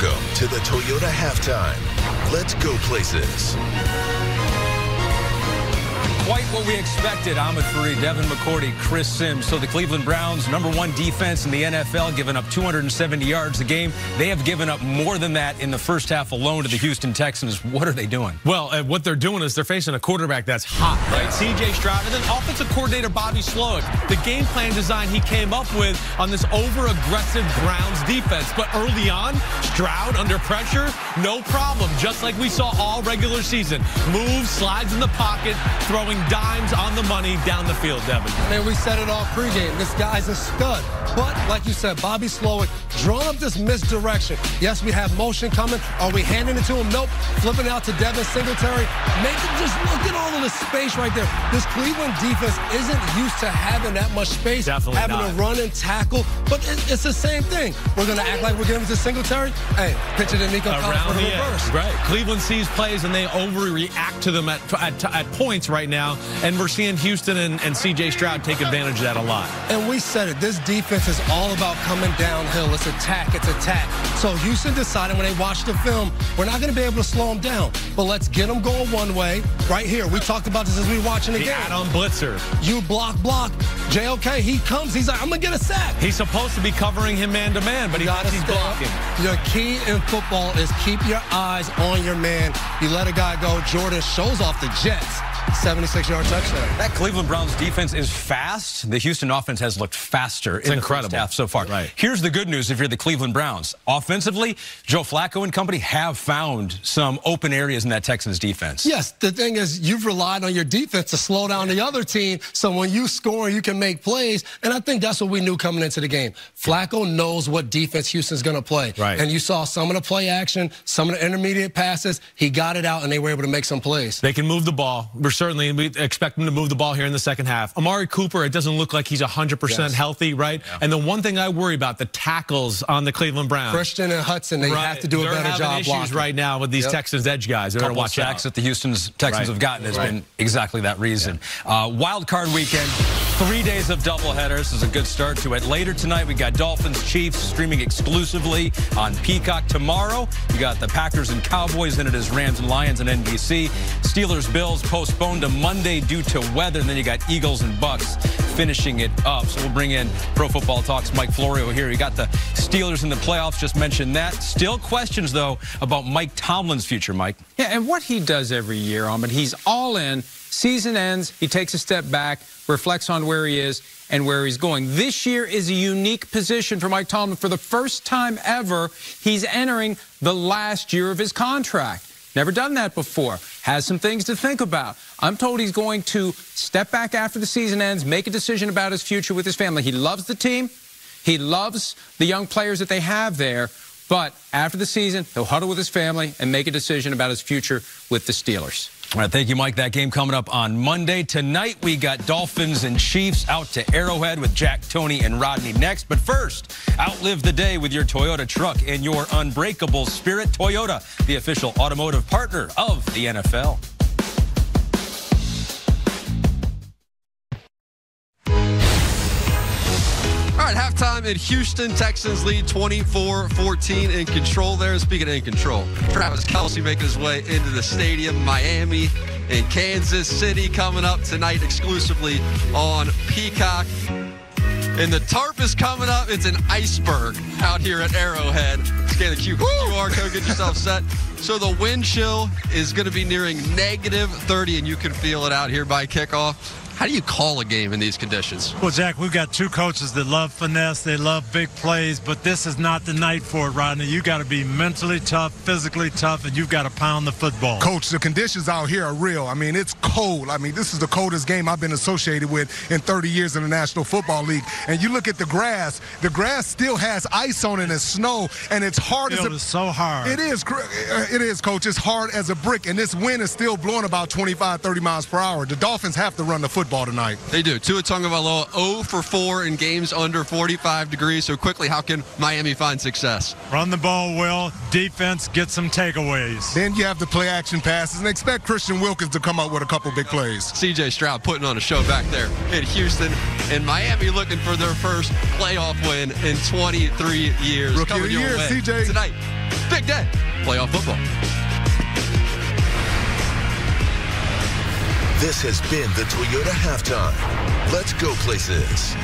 Welcome to the Toyota Halftime. Let's go places. Quite what we expected. Ahmed Fareed, Devin McCourty, Chris Sims. So the Cleveland Browns, #1 defense in the NFL, giving up 270 yards a game. They have given up more than that in the first half alone to the Houston Texans. What are they doing? Well, what they're doing is they're facing a quarterback that's hot, right? C.J. Stroud, and then offensive coordinator Bobby Slowick. The game plan design he came up with on this over-aggressive Browns defense. But early on, Stroud under pressure, no problem. Just like we saw all regular season. Moves, slides in the pocket, throwing dimes on the money down the field, Devin. Man, we said it all pregame. This guy's a stud. But, like you said, Bobby Slowick drawing up this misdirection. Yes, we have motion coming. Are we handing it to him? Nope. Flipping out to Devin Singletary. Make him just look at all of the space right there. This Cleveland defense isn't used to having that much space. Definitely having not. to run and tackle. But it's the same thing. We're going to act like we're giving it to Singletary. Hey, pitch it to Nico Collins for the reverse. Right. Cleveland sees plays and they overreact to them at points right now. And we're seeing Houston and C.J. Stroud take advantage of that a lot. And we said it. This defense is all about coming downhill. It's attack. It's attack. So Houston decided when they watched the film, we're not going to be able to slow them down. But let's get them going one way. Right here. We talked about this as we were watching the game. Add-on blitzer. You block. JOK, he comes. He's like, I'm going to get a sack. He's supposed to be covering him man-to-man, but he's blocking. Your key in football is keep your eyes on your man. You let a guy go. Jordan shows off the Jets. 76-yard touchdown. That Cleveland Browns defense is fast. The Houston offense has looked faster in the first half so far. Right. Here's the good news if you're the Cleveland Browns. Offensively, Joe Flacco and company have found some open areas in that Texans defense. Yes, the thing is you've relied on your defense to slow down the other team, so when you score, you can make plays, and I think that's what we knew coming into the game. Flacco knows what defense Houston's going to play. Right. And you saw some of the play action, some of the intermediate passes. He got it out, and they were able to make some plays. They can move the ball. We expect him to move the ball here in the second half. Amari Cooper, it doesn't look like he's 100% healthy, right? Yeah. And the one thing I worry about, the tackles on the Cleveland Browns. Christian and Hudson, they have to do a better job blocking. Issues right now with these Texans edge guys. They better watch out. That the Houston's Texans have gotten has been exactly that reason. Yeah. Wild card weekend, 3 days of doubleheaders. This is a good start to it. Later tonight, we got Dolphins Chiefs streaming exclusively on Peacock. Tomorrow, you got the Packers and Cowboys, and it is Rams and Lions on NBC. Steelers Bills postponed to Monday due to weather, and then you got Eagles and Bucks finishing it up. So we'll bring in Pro Football Talk's Mike Florio here. You got the Steelers in the playoffs, just mentioned that. Still questions, though, about Mike Tomlin's future, Mike. Yeah, and what he does every year, he's all in. Season ends, he takes a step back, reflects on where he is and where he's going. This year is a unique position for Mike Tomlin. For the first time ever, he's entering the last year of his contract. Never done that before. Has some things to think about. I'm told he's going to step back after the season ends, make a decision about his future with his family. He loves the team. He loves the young players that they have there. But after the season, he'll huddle with his family and make a decision about his future with the Steelers. All right, thank you, Mike. That game coming up on Monday. Tonight, we got Dolphins and Chiefs out to Arrowhead with Jack, Tony, and Rodney next. But first, outlive the day with your Toyota truck and your unbreakable spirit. Toyota, the official automotive partner of the NFL. All right, halftime in Houston. Texans lead 24-14 in control there. Speaking of in control, Travis Kelce making his way into the stadium. Miami and Kansas City coming up tonight exclusively on Peacock. And the tarp is coming up. It's an iceberg out here at Arrowhead. Scan the QR code, get yourself set. So the wind chill is going to be nearing -30, and you can feel it out here by kickoff. How do you call a game in these conditions? Well, Jack, we've got two coaches that love finesse. They love big plays, but this is not the night for it, Rodney. You got to be mentally tough, physically tough, and you've got to pound the football. Coach, the conditions out here are real. I mean, it's cold. I mean, this is the coldest game I've been associated with in 30 years in the National Football League. And you look at the grass still has ice on it and snow, and it's hard as a... It's so hard. It is, Coach. It's hard as a brick, and this wind is still blowing about 25, 30 miles per hour. The Dolphins have to run the football tonight. They do. Tua Tagovailoa 0 for 4 in games under 45 degrees. So quickly, how can Miami find success? Run the ball well, defense, get some takeaways. Then you have the play action passes and expect Christian Wilkins to come up with a couple big plays. C.J. Stroud putting on a show back there in Houston, and Miami looking for their first playoff win in 23 years. Rookie of the year, C.J. tonight. Big day. Playoff football. This has been the Toyota Halftime. Let's go places.